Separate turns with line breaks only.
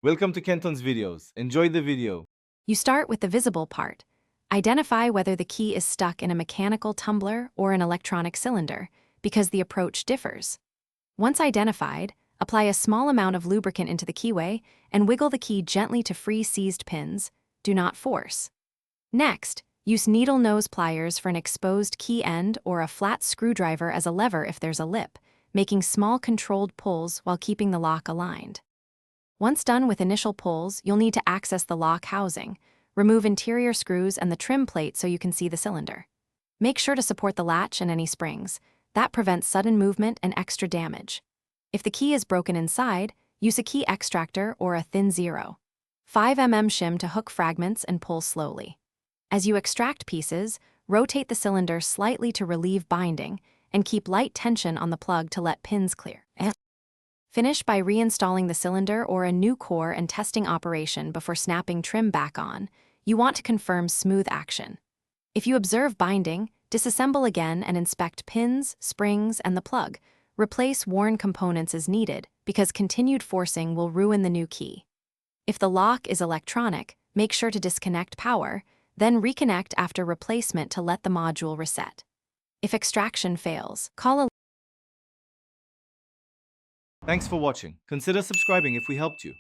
Welcome to Kenton's videos. Enjoy the video.
You start with the visible part. Identify whether the key is stuck in a mechanical tumbler or an electronic cylinder, because the approach differs. Once identified, apply a small amount of lubricant into the keyway and wiggle the key gently to free seized pins. Do not force. Next, use needle nose pliers for an exposed key end or a flat screwdriver as a lever if there's a lip, making small controlled pulls while keeping the lock aligned. Once done with initial pulls, you'll need to access the lock housing. Remove interior screws and the trim plate so you can see the cylinder. Make sure to support the latch and any springs. That prevents sudden movement and extra damage. If the key is broken inside, use a key extractor or a thin 0.5 mm shim to hook fragments and pull slowly. As you extract pieces, rotate the cylinder slightly to relieve binding and keep light tension on the plug to let pins clear. Finish by reinstalling the cylinder or a new core and testing operation before snapping trim back on. You want to confirm smooth action. If you observe binding, disassemble again and inspect pins, springs, and the plug. Replace worn components as needed, because continued forcing will ruin the new key. If the lock is electronic, make sure to disconnect power, then reconnect after replacement to let the module reset. If extraction fails, call a
Thanks for watching. Consider subscribing if we helped you.